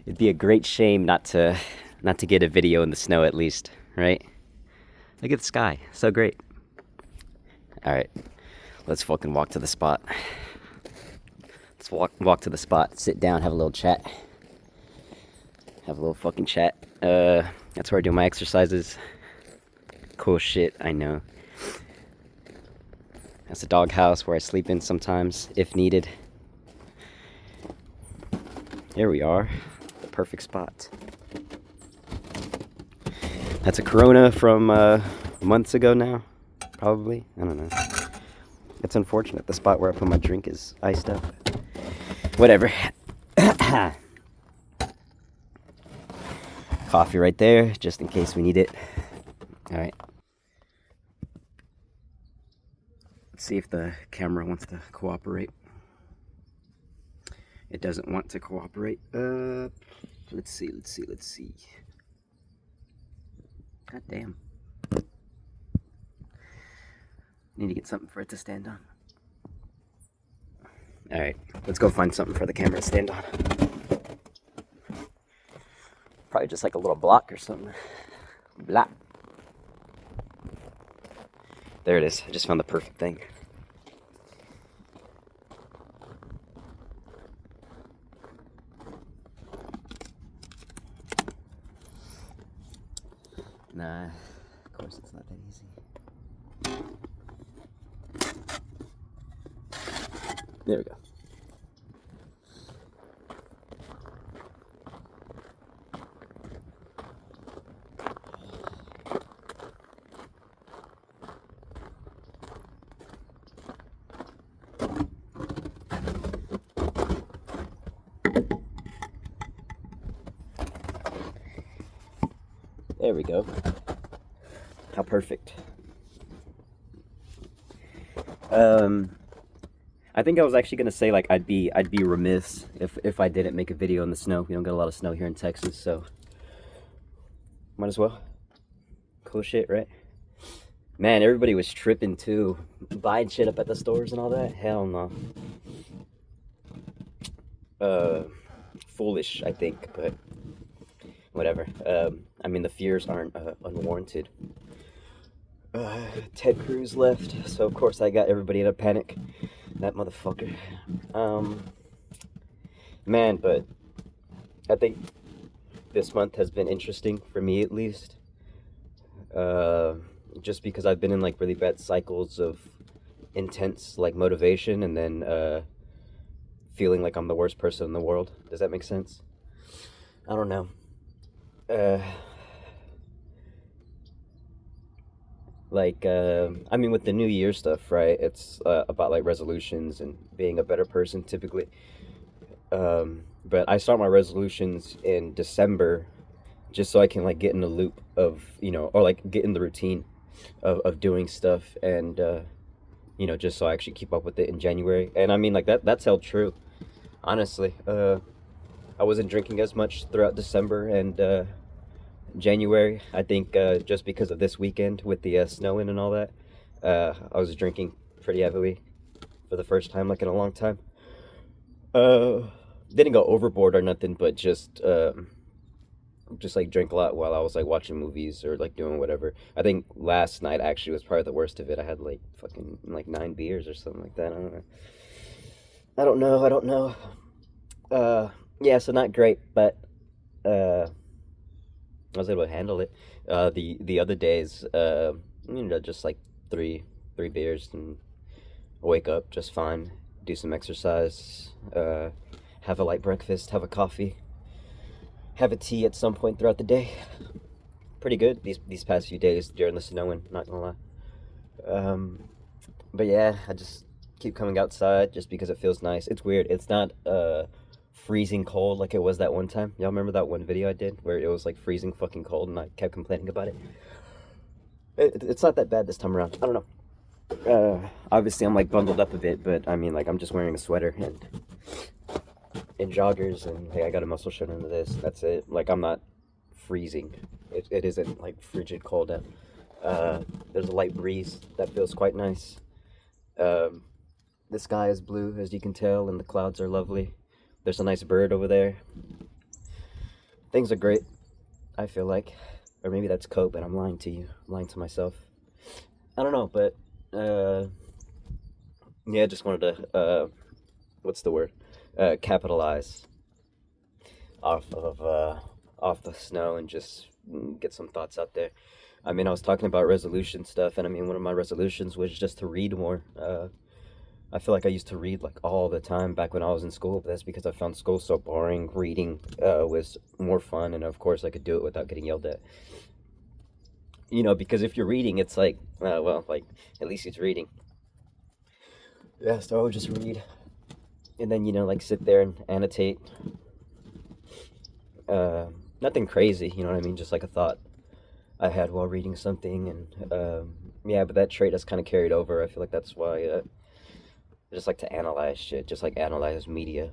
It'd be a great shame not to get a video in the snow at least, right? Look at the sky, so great. All right, let's fucking walk to the spot. Let's walk to the spot, sit down, have a little chat. Have a little fucking chat. That's where I do my exercises. Cool shit, I know. That's a doghouse where I sleep in sometimes, if needed. Here we are, the perfect spot. That's a Corona from months ago now, probably. I don't know. It's unfortunate. The spot where I put my drink is iced up. Whatever. Coffee right there, just in case we need it. All right. Let's see if the camera wants to cooperate. It doesn't want to cooperate. Let's see. God damn. Need to get something for it to stand on. All right, let's go find something for the camera to stand on. Probably just like a little block or something. Block. There it is. I just found the perfect thing. Nah, of course it's not that easy. There we go. There we go. How perfect. I think I was actually gonna say like I'd be remiss if I didn't make a video in the snow. We don't get a lot of snow here in Texas, so might as well. Cool shit, right? Man, everybody was tripping too, buying shit up at the stores and all that. Hell no. Foolish, I think, but whatever. I mean, the fears aren't unwarranted. Ted Cruz left, so of course I got everybody in a panic. That motherfucker. Man, but I think this month has been interesting for me at least. Just because I've been in like really bad cycles of intense like motivation and then feeling like I'm the worst person in the world. Does that make sense? I don't know. I mean, with the New Year stuff, right? It's about like resolutions and being a better person typically. But I start my resolutions in December just so I can like get in the loop of, or like get in the routine of doing stuff and, just so I actually keep up with it in January. And I mean, like that's held true, honestly. I wasn't drinking as much throughout December and January. I think just because of this weekend with the snowing and all that, I was drinking pretty heavily for the first time like in a long time. Didn't go overboard or nothing, but just like drank a lot while I was like watching movies or like doing whatever. I think last night actually was probably the worst of it. I had like fucking like 9 beers or something like that. I don't know. Yeah, so not great, but I was able to handle it. The other days, just like three beers and wake up just fine. Do some exercise. Have a light breakfast. Have a coffee. Have a tea at some point throughout the day. Pretty good these past few days during the snowing. Not gonna lie. But yeah, I just keep coming outside just because it feels nice. It's weird. It's not freezing cold like it was that one time. Y'all remember that one video I did where it was like freezing fucking cold and I kept complaining about it? It's not that bad this time around. I don't know. Obviously I'm like bundled up a bit, but I mean like I'm just wearing a sweater and joggers and hey, I got a muscle shirt under this. That's it. Like I'm not freezing. It isn't like frigid cold out. There's a light breeze that feels quite nice. The sky is blue as you can tell and the clouds are lovely. There's a nice bird over there. Things are great, I feel like. Or maybe that's cope and I'm lying to you. I'm lying to myself. I don't know, but uh yeah, I just wanted to what's the word? Capitalize off of off the snow and just get some thoughts out there. I mean, I was talking about resolution stuff, and I mean, one of my resolutions was just to read more. I feel like I used to read like all the time back when I was in school, but that's because I found school so boring. Reading was more fun, and of course, I could do it without getting yelled at. Because if you're reading, it's like, well, like at least he's reading. Yeah, so I would just read, and then like sit there and annotate. Uh, Nothing crazy, you know what I mean? Just like a thought I had while reading something, and yeah, but that trait has kind of carried over. I feel like that's why I just like to analyze shit, just like analyze media.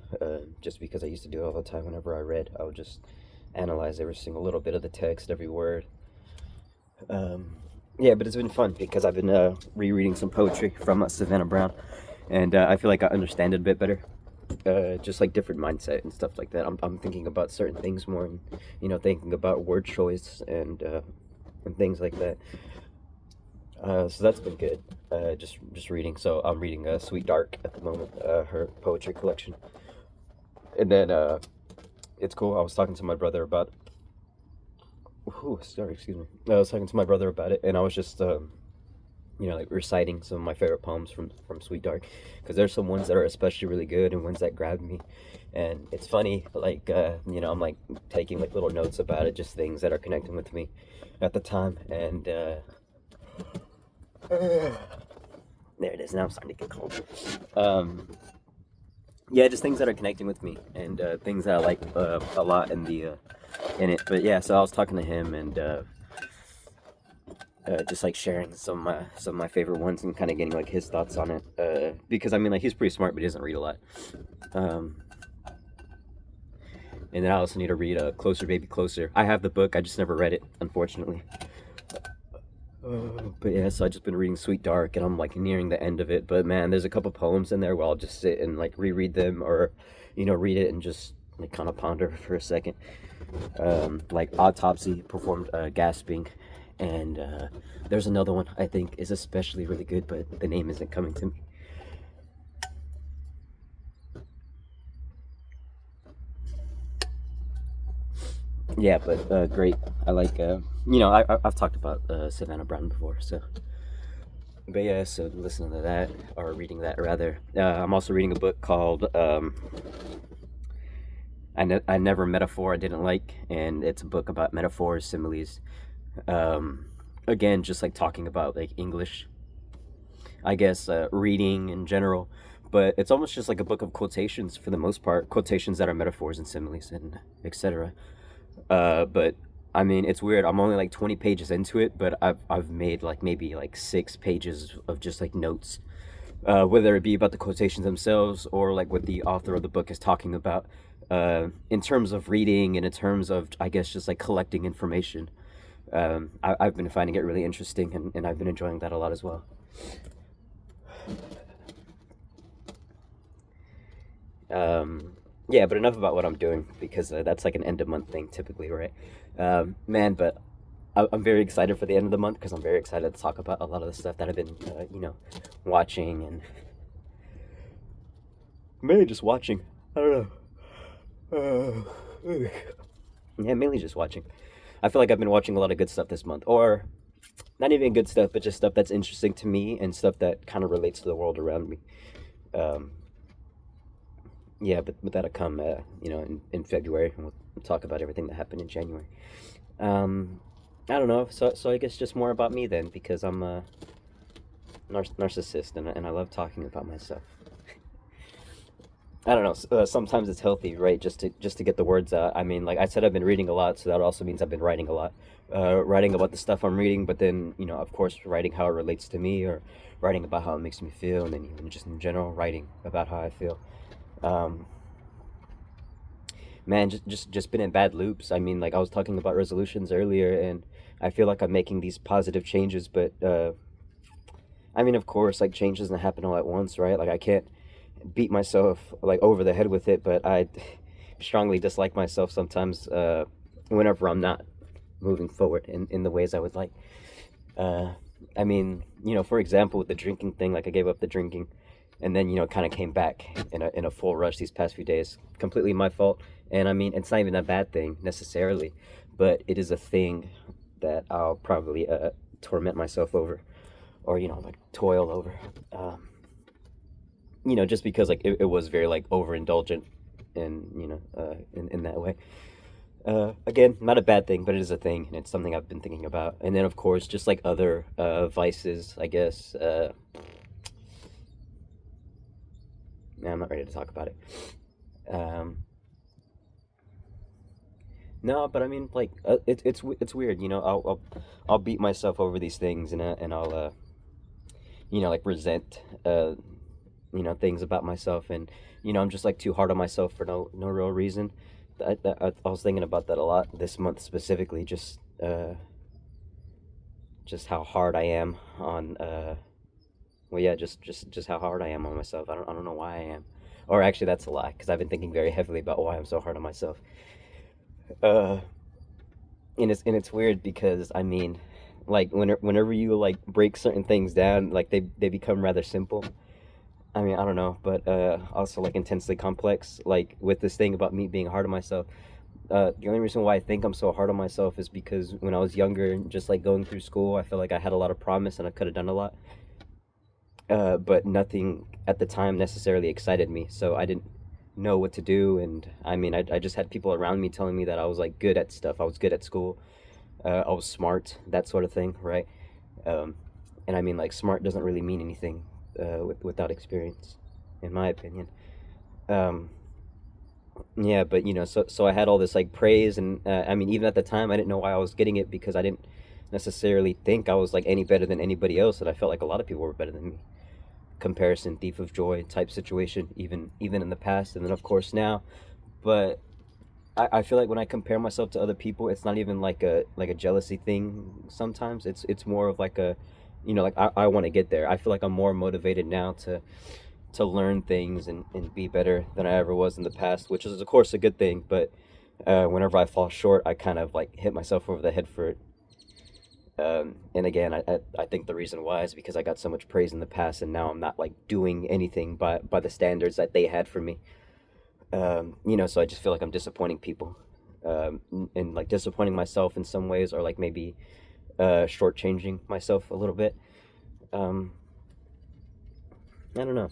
Just because I used to do it all the time whenever I read, I would just analyze every single little bit of the text, every word. Um, yeah, but it's been fun because I've been rereading some poetry from Savannah Brown, and I feel like I understand it a bit better. Just like different mindset and stuff like that. I'm thinking about certain things more, and thinking about word choice and things like that. So that's been good. Just reading. So I'm reading Sweet Dark at the moment, her poetry collection, and then it's cool. I was talking to my brother about. Ooh, sorry, excuse me. I was talking to my brother about it, and I was just like reciting some of my favorite poems from Sweet Dark, because there's some ones that are especially really good and ones that grabbed me, and it's funny, like I'm like taking like little notes about it, just things that are connecting with me at the time, and there it is. Now I'm starting to get cold. Yeah, just things that are connecting with me, and things that I like a lot in it. But yeah, so I was talking to him, and just like sharing some of my favorite ones and kind of getting like his thoughts on it. Because I mean, like, he's pretty smart, but he doesn't read a lot. Um, and then I also need to read Closer Baby Closer. I have the book, I just never read it, unfortunately. But yeah, so I just been reading Sweet Dark, and I'm like nearing the end of it. But man, there's a couple poems in there where I'll just sit and like reread them, or read it and just like kind of ponder for a second. Like Autopsy, performed gasping, and there's another one I think is especially really good, but the name isn't coming to me. Yeah, but great. I like I've talked about Savannah Brown before, so. But yeah, so listening to that, or reading that rather. I'm also reading a book called I Never Metaphor I Didn't Like, and it's a book about metaphors, similes. Um, Again, just like talking about like English, I guess, reading in general. But it's almost just like a book of quotations for the most part, quotations that are metaphors and similes and etc. But I mean, it's weird. I'm only like 20 pages into it, but I've made like maybe like 6 pages of just like notes, whether it be about the quotations themselves or like what the author of the book is talking about, in terms of reading and in terms of, I guess, just like collecting information. I've been finding it really interesting, and I've been enjoying that a lot as well. Um, yeah, but enough about what I'm doing, because that's like an end of month thing typically, right? Man, but I'm very excited for the end of the month because I'm very excited to talk about a lot of the stuff that I've been, watching, and mainly just watching. I don't know. Yeah, mainly just watching. I feel like I've been watching a lot of good stuff this month, or not even good stuff, but just stuff that's interesting to me and stuff that kind of relates to the world around me. Um, yeah, but that'll come, in February, and we'll talk about everything that happened in January. Um, I don't know. So I guess just more about me then, because I'm a narcissist, and I love talking about myself. I don't know. Sometimes it's healthy, right? Just to get the words out. I mean, like I said, I've been reading a lot, so that also means I've been writing a lot. Writing about the stuff I'm reading, but then of course, writing how it relates to me, or writing about how it makes me feel, and then even just in general, writing about how I feel. Um, Man, just been in bad loops. I mean, like I was talking about resolutions earlier, and I feel like I'm making these positive changes, but I mean, of course, like change doesn't happen all at once, right? Like I can't beat myself like over the head with it, but I strongly dislike myself sometimes. whenever I'm not moving forward in the ways I would like. Uh, I mean, for example, with the drinking thing, like I gave up the drinking, and then kind of came back in a full rush these past few days. Completely my fault, and I mean, it's not even a bad thing necessarily, but it is a thing that I'll probably torment myself over, or like toil over. Um, just because like it was very like overindulgent, and in that way. Again, not a bad thing, but it is a thing, and it's something I've been thinking about. And then, of course, just like other vices, I guess. Nah, I'm not ready to talk about it. Um, no, but I mean, like, it's weird, I'll beat myself over these things, and I'll like resent things about myself, and I'm just like too hard on myself for no real reason. I was thinking about that a lot this month specifically, just how hard I am on well, yeah, just how hard I am on myself. I don't know why I am, or actually that's a lie, because I've been thinking very heavily about why I'm so hard on myself. uh and it's weird because I mean, like whenever you like break certain things down, like they become rather simple. I mean, I don't know, but also like intensely complex, like with this thing about me being hard on myself. The only reason why I think I'm so hard on myself is because when I was younger, just like going through school, I feel like I had a lot of promise and I could have done a lot, but nothing at the time necessarily excited me. So I didn't know what to do. And I mean, I just had people around me telling me that I was like good at stuff. I was good at school. I was smart, that sort of thing, right? Um, and I mean, like, smart doesn't really mean anything without experience, in my opinion. Um, yeah, but so I had all this like praise, and I mean, even at the time, I didn't know why I was getting it, because I didn't necessarily think I was like any better than anybody else, and I felt like a lot of people were better than me. Comparison thief of joy type situation, even in the past, and then of course now. But I feel like when I compare myself to other people, it's not even like a jealousy thing. Sometimes it's more of like a, like I want to get there. I feel like I'm more motivated now to learn things and be better than I ever was in the past, which is of course a good thing. But whenever I fall short, I kind of like hit myself over the head for it. And again, I think the reason why is because I got so much praise in the past, and now I'm not like doing anything by the standards that they had for me. So I just feel like I'm disappointing people, and like disappointing myself in some ways, or like maybe shortchanging myself a little bit. Um, I don't know.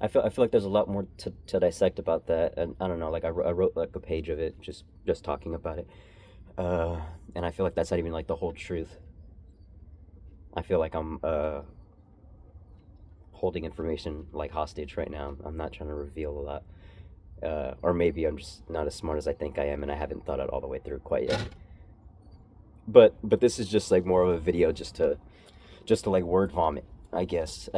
I feel like there's a lot more to dissect about that, and I don't know. Like I wrote like a page of it, just talking about it, uh, and I feel like that's not even like the whole truth. I feel like I'm holding information like hostage right now. I'm not trying to reveal a lot, or maybe I'm just not as smart as I think I am, and I haven't thought it all the way through quite yet. But this is just like more of a video, just to like word vomit, I guess.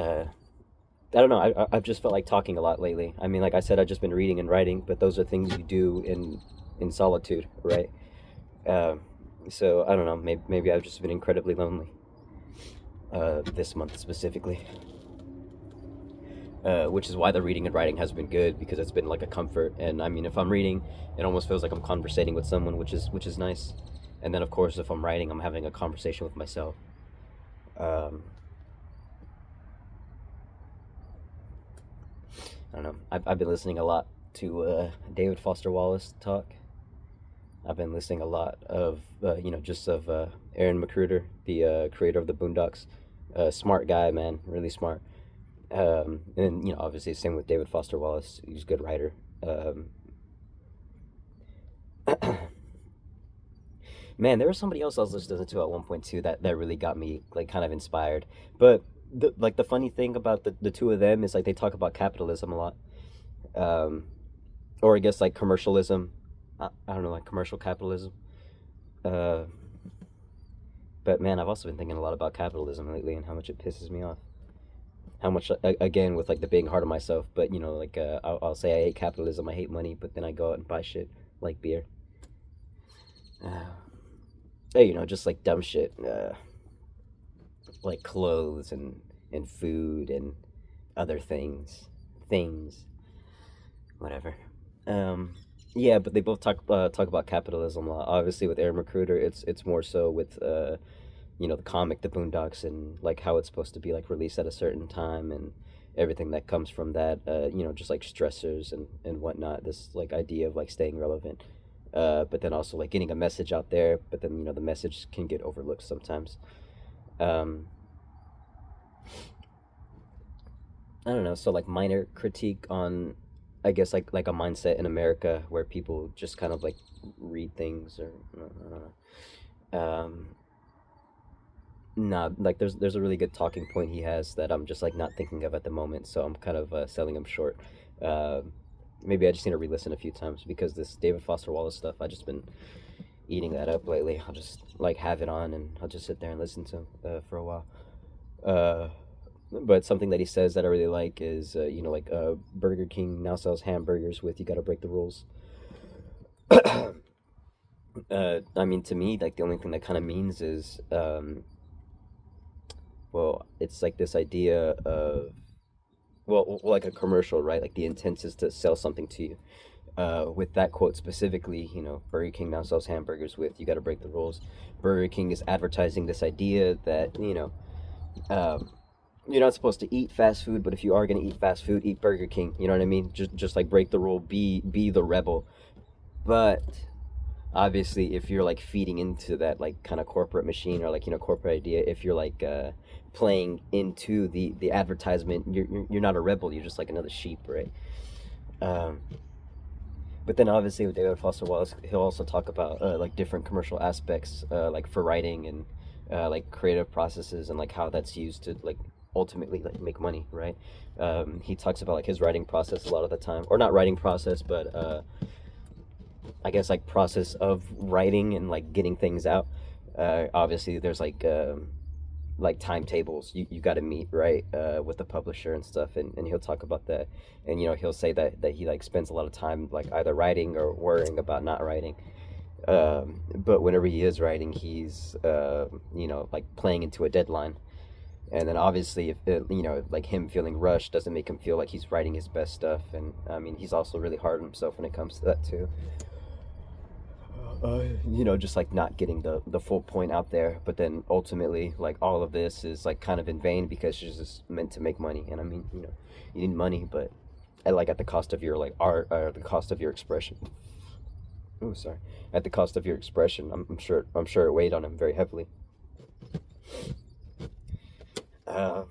I don't know. I've just felt like talking a lot lately. I mean, like I said, I've just been reading and writing, but those are things you do in solitude, right? Uh, so I don't know. Maybe I've just been incredibly lonely this month specifically, which is why the reading and writing has been good, because it's been like a comfort. And I mean, if I'm reading, it almost feels like I'm conversating with someone, which is nice. And then of course, if I'm writing, I'm having a conversation with myself. Um, I don't know. I've been listening a lot to David Foster Wallace talk. I've been listening a lot of just of Aaron McCruder, the creator of the Boondocks. Smart guy, man, really smart. And obviously, same with David Foster Wallace. He's a good writer. Um, Man, there was somebody else I was listening to at one point too that really got me like kind of inspired. But the funny thing about the two of them is like they talk about capitalism a lot, um, or I guess like commercialism. I don't know, like commercial capitalism. Uh, but man, I've also been thinking a lot about capitalism lately and how much it pisses me off. How much again with like the being hard on myself, but like I'll say I hate capitalism, I hate money, but then I go out and buy shit like beer. Uh, just like dumb shit. Like clothes and food and other things, whatever. Um, yeah, but they both talk about capitalism a lot. Obviously, with Aaron McCruder, it's more so with the comic, The Boondocks, and like how it's supposed to be like released at a certain time and everything that comes from that. Just like stressors and whatnot. This like idea of like staying relevant. But then also like getting a message out there. But then the message can get overlooked sometimes. Um, I don't know. So like minor critique on, I guess like a mindset in America where people just kind of like read things or I don't know. Nah, like there's a really good talking point he has that I'm just like not thinking of at the moment, so I'm kind of selling him short. Uh, Maybe I just need to re-listen a few times because this David Foster Wallace stuff I just been eating that up lately. I'll just like have it on and I'll just sit there and listen to him for a while. Uh, but something that he says that I really like is Burger King now sells hamburgers with "you got to break the rules." I mean, to me, like the only thing that kind of means is well, it's like this idea of like a commercial, right? Like the intent is to sell something to you. With that quote specifically, Burger King now sells hamburgers with "you got to break the rules." Burger King is advertising this idea that um, you're not supposed to eat fast food, but if you are gonna eat fast food, eat Burger King. You know what I mean? Just like break the rule, be the rebel. But obviously if you're like feeding into that like kind of corporate machine or like corporate idea, if you're like playing into the advertisement, you're not a rebel, you're just like another sheep, right? um but then obviously with David Foster Wallace, he'll also talk about like different commercial aspects, like for writing and like creative processes and like how that's used to like ultimately like make money, right? He talks about like his writing process a lot of the time, or not writing process, but I guess like process of writing and like getting things out. Obviously, there's like timetables you got to meet, right, with the publisher and stuff, and he'll talk about that, and he'll say that he like spends a lot of time like either writing or worrying about not writing. But whenever he is writing, he's like playing into a deadline. And then obviously, if like him feeling rushed doesn't make him feel like he's writing his best stuff. And I mean, he's also really hard on himself when it comes to that too. Just like not getting the full point out there. But then ultimately, like all of this is like kind of in vain because she's just meant to make money. And I mean, you need money, but at the cost of your like art or the cost of your expression. Oh, sorry. At the cost of your expression, I'm sure it weighed on him very heavily. Uh,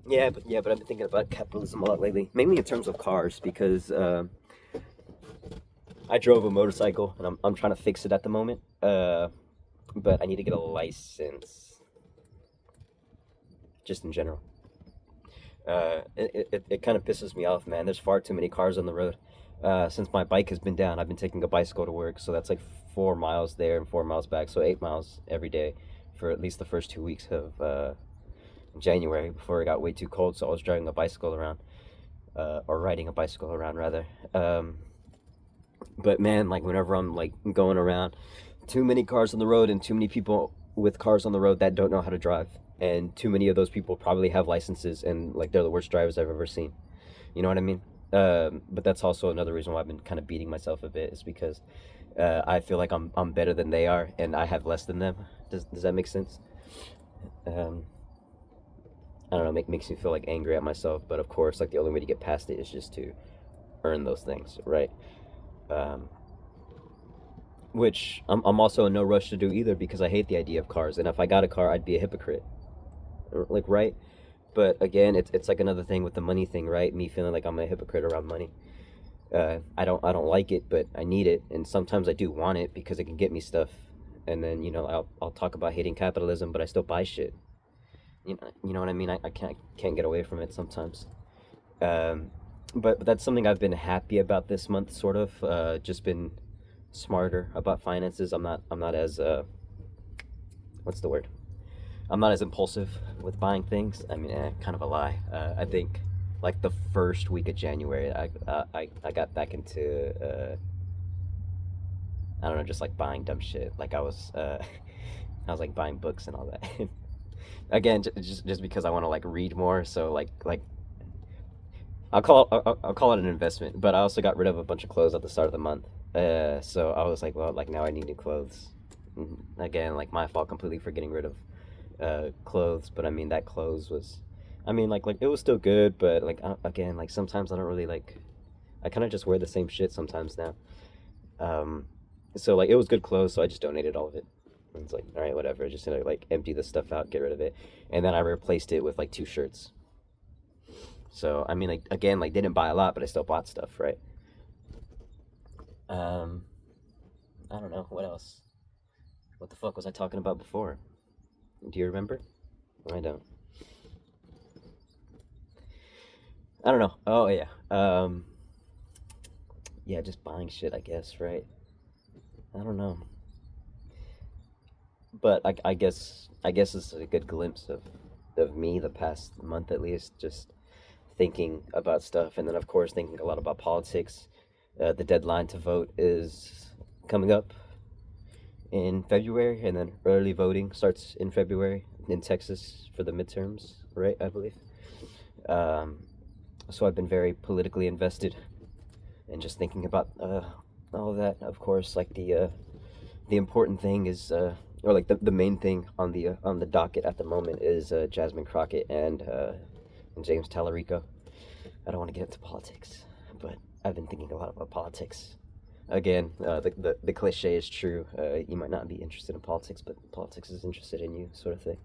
yeah, but I've been thinking about capitalism a lot lately, mainly in terms of cars because I drove a motorcycle and I'm trying to fix it at the moment. But I need to get a license, just in general. It kind of pisses me off, man. There's far too many cars on the road. Since my bike has been down, I've been taking a bicycle to work, so that's like 4 miles there and 4 miles back, so 8 miles every day for at least the first 2 weeks of January before it got way too cold. So I was driving a bicycle around, or riding a bicycle around rather. But man, like whenever I'm like going around, too many cars on the road and too many people with cars on the road that don't know how to drive, and too many of those people probably have licenses and like they're the worst drivers I've ever seen. You know what I mean? But that's also another reason why I've been kind of beating myself a bit, is because I feel like I'm better than they are and I have less than them. Does that make sense? Um, I don't know. Makes me feel like angry at myself, but of course, like the only way to get past it is just to earn those things, right? Um, which I'm also in no rush to do either because I hate the idea of cars, and if I got a car, I'd be a hypocrite, like, right? But again, it's like another thing with the money thing, right? Me feeling like I'm a hypocrite around money. I don't like it, but I need it, and sometimes I do want it because it can get me stuff. And then I'll talk about hating capitalism, but I still buy shit. You know what I mean? I can't get away from it sometimes. Um, but that's something I've been happy about this month, sort of. Just been smarter about finances. I'm not as what's the word? I'm not as impulsive with buying things. I mean, kind of a lie. I think like the first week of January, I got back into I don't know, just like buying dumb shit. Like I was I was like buying books and all that. Again, just because I want to like read more. So like I'll call it an investment, but I also got rid of a bunch of clothes at the start of the month. So I was like, well, like now I need new clothes. Again, like my fault completely for getting rid of clothes, but I mean that clothes was, I mean like it was still good, but like again, like sometimes I don't really like. I kind of just wear the same shit sometimes now. Um, so like it was good clothes, so I just donated all of it. And it's like, all right, whatever. Just gonna like empty this stuff out, get rid of it, and then I replaced it with like two shirts. So I mean, like again, like didn't buy a lot, but I still bought stuff, right? Um, I don't know what else. What the fuck was I talking about before? Do you remember? I don't. I don't know. Oh yeah. Yeah, just buying shit, I guess, right? I don't know. But I guess it's a good glimpse of me the past month at least, just thinking about stuff, and then of course thinking a lot about politics. The deadline to vote is coming up in February, and then early voting starts in February in Texas for the midterms, right? I believe. Um, so I've been very politically invested and just thinking about all of that. Of course, like the important thing is, or like the main thing on the docket at the moment is Jasmine Crockett and James Tallarico. I don't want to get into politics, but I've been thinking a lot about politics. Again, the cliche is true. You might not be interested in politics, but politics is interested in you, sort of thing.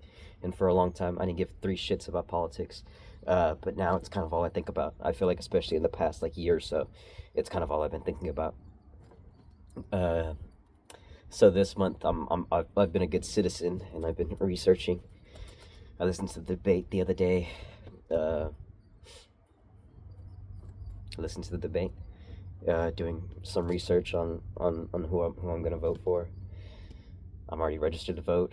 And for a long time, I didn't give three shits about politics. But now it's kind of all I think about. I feel like, especially in the past like year or so, it's kind of all I've been thinking about. Uh, so this month, I've been a good citizen, and I've been researching. I listened to the debate the other day. Uh, I listened to the debate, doing some research on who I'm gonna vote for. I'm already registered to vote.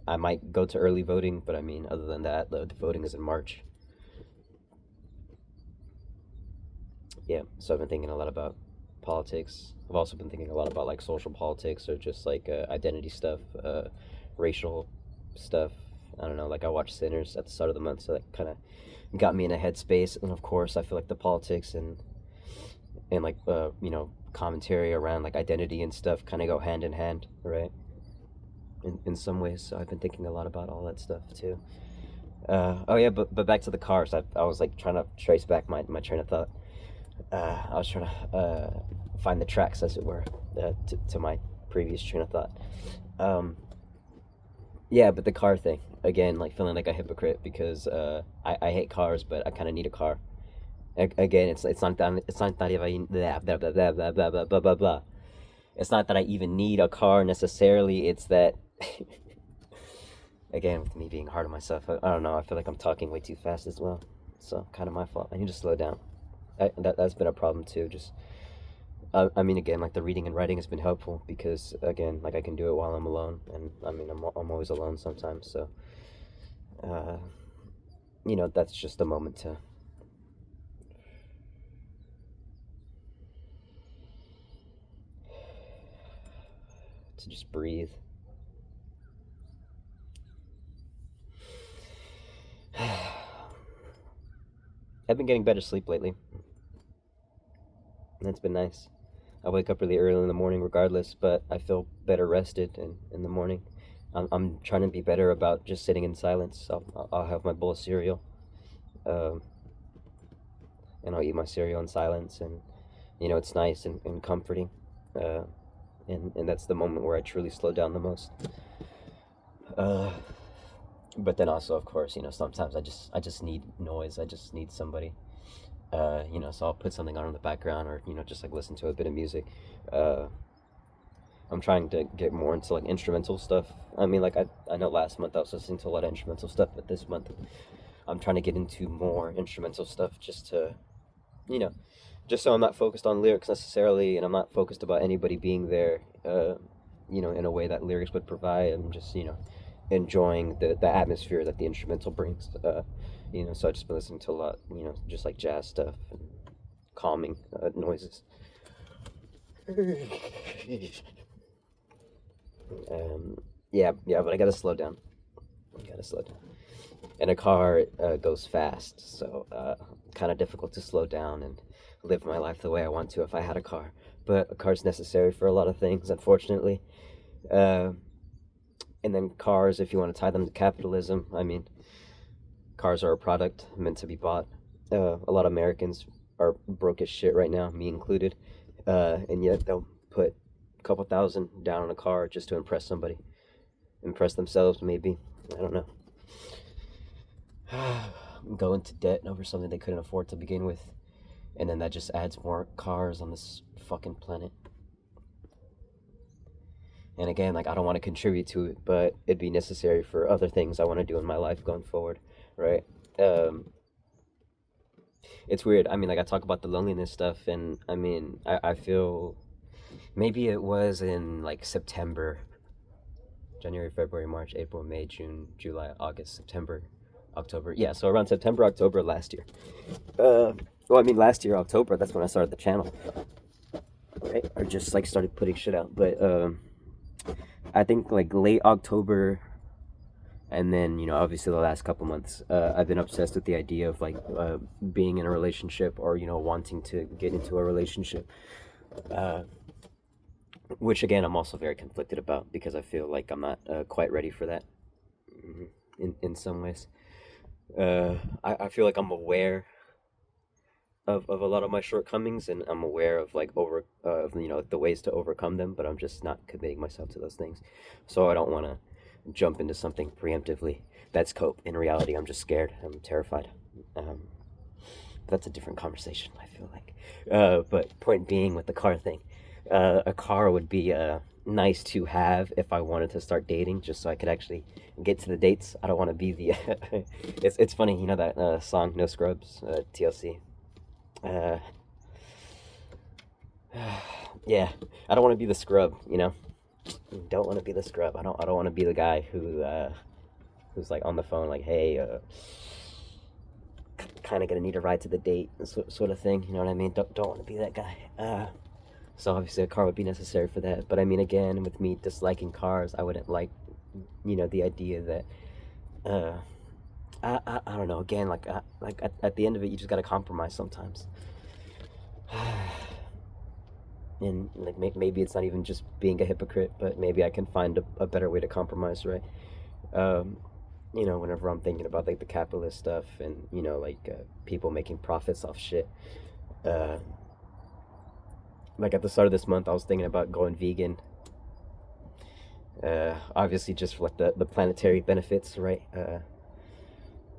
I might go to early voting, but I mean, other than that, the voting is in March. Yeah, so I've been thinking a lot about politics. I've also been thinking a lot about like social politics or just like identity stuff, racial stuff. I don't know. Like I watched Sinners at the start of the month, so that kind of got me in a headspace. And of course, I feel like the politics and like commentary around like identity and stuff kind of go hand in hand, right? In some ways, so I've been thinking a lot about all that stuff too. Oh yeah, but back to the cars. I was like trying to trace back my train of thought. I was trying to find the tracks, as it were, to my previous train of thought. Um, yeah, but the car thing again, like feeling like a hypocrite because I hate cars, but I kind of need a car. Again, it's not that if I blah blah blah blah blah blah blah blah blah blah. It's not that I even need a car necessarily. It's that again with me being hard on myself. I don't know. I feel like I'm talking way too fast as well. So kind of my fault. I need to slow down. That's been a problem too. Just I mean, again, like the reading and writing has been helpful because again, like I can do it while I'm alone, and I mean, I'm always alone sometimes. So uh, that's just a moment to just breathe. I've been getting better sleep lately, and it's been nice. I wake up really early in the morning, regardless, but I feel better rested in the morning. I'm trying to be better about just sitting in silence. I'll have my bowl of cereal, um, and I'll eat my cereal in silence, and it's nice and comforting. Uh, and that's the moment where I truly slow down the most. Uh, but then also, of course, sometimes I just need noise. I just need somebody. So I'll put something on in the background, or just like listen to a bit of music. Uh, I'm trying to get more into like instrumental stuff. I mean, like I know last month I was listening to a lot of instrumental stuff, but this month I'm trying to get into more instrumental stuff just to, you know, just so I'm not focused on lyrics necessarily, and I'm not focused about anybody being there, in a way that lyrics would provide. I'm just, enjoying the atmosphere that the instrumental brings. So I've just been listening to a lot, just like jazz stuff and calming noises. um, yeah, but I gotta slow down. I gotta slow down. and a car goes fast, so kind of difficult to slow down and live my life the way I want to if I had a car. But a car's necessary for a lot of things, unfortunately. Uh, and then cars, if you want to tie them to capitalism, I mean, cars are a product meant to be bought. A lot of Americans are broke as shit right now, me included, and yet they'll put a couple thousand down on a car just to impress somebody, impress themselves, maybe. I don't know. Go into debt over something they couldn't afford to begin with, and then that just adds more cars on this fucking planet. And again, like, I don't want to contribute to it, but it'd be necessary for other things I want to do in my life going forward, right? Um, it's weird. I mean, like, I talk about the loneliness stuff, and I mean, I feel maybe it was in like September, January, February, March, April, May, June, July, August, September, October. Yeah, so around September, October last year. Well, I mean, last year, October, that's when I started the channel, right? Or just like started putting shit out. But I think like late October, and then, you know, obviously the last couple months, I've been obsessed with the idea of like being in a relationship, or, you know, wanting to get into a relationship. Uh, which again, I'm also very conflicted about, because I feel like I'm not quite ready for that. In some ways, I feel like I'm aware of a lot of my shortcomings, and I'm aware of like you know, the ways to overcome them, but I'm just not committing myself to those things. So I don't want to jump into something preemptively. That's cope. In reality, I'm just scared. I'm terrified. Um, that's a different conversation, I feel like. But point being, with the car thing, a car would be nice to have if I wanted to start dating, just so I could actually get to the dates. I don't want to be the. It's funny, you know that song "No Scrubs," TLC. Uh, yeah, I don't want to be the scrub. You know, don't want to be the scrub. I don't want to be the guy who's like on the phone, like, hey, kind of gonna need a ride to the date, sort of thing. You know what I mean? Don't want to be that guy. So obviously a car would be necessary for that. But I mean, again, with me disliking cars, I wouldn't like, you know, the idea that, uh, I don't know. Again, like at the end of it, you just gotta compromise sometimes. And like maybe it's not even just being a hypocrite, but maybe I can find a better way to compromise, right? Um, you know, whenever I'm thinking about like the capitalist stuff, and, you know, like people making profits off shit. Uh, like at the start of this month, I was thinking about going vegan. Obviously, just for like the planetary benefits, right?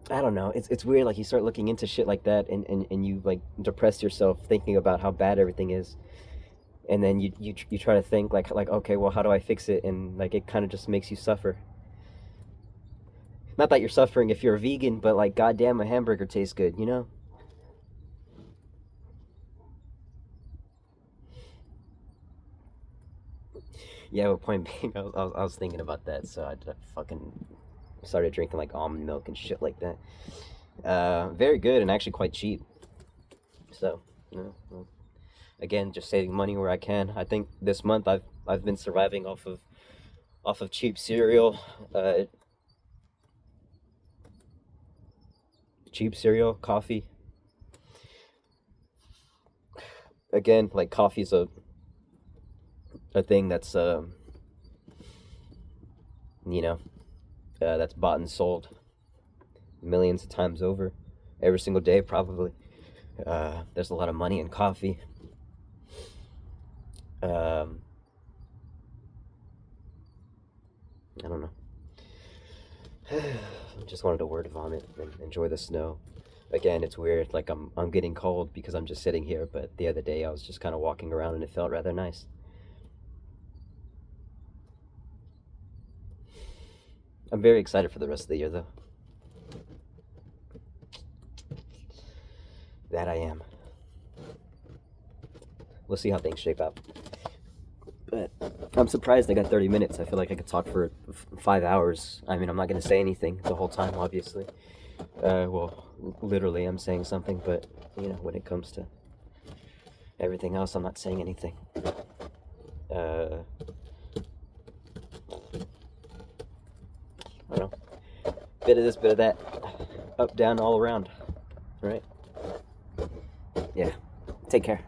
I don't know. It's weird. Like, you start looking into shit like that, and you like depress yourself thinking about how bad everything is, and then you try to think like, okay, well, how do I fix it? And like, it kind of just makes you suffer. Not that you're suffering if you're a vegan, but like, goddamn, a hamburger tastes good, you know? Yeah, but point being, I was thinking about that, so I fucking started drinking like almond milk and shit like that. Very good, and actually quite cheap. So, you know, well, again, just saving money where I can. I think this month I've been surviving off of cheap cereal, uh, coffee. Again, like, coffee's a thing that's you know, that's bought and sold millions of times over, every single day probably. There's a lot of money in coffee. Um, I don't know. Just wanted to word vomit and enjoy the snow. Again, it's weird. Like, I'm getting cold because I'm just sitting here, but the other day I was just kind of walking around and it felt rather nice. I'm very excited for the rest of the year, though. That I am. We'll see how things shape out. But I'm surprised I got 30 minutes. I feel like I could talk for 5 hours. I mean, I'm not going to say anything the whole time, obviously. Well, literally, I'm saying something, but, you know, when it comes to everything else, I'm not saying anything. Uh, I don't know. Bit of this, bit of that. up, down, all around. Right? Yeah. Take care.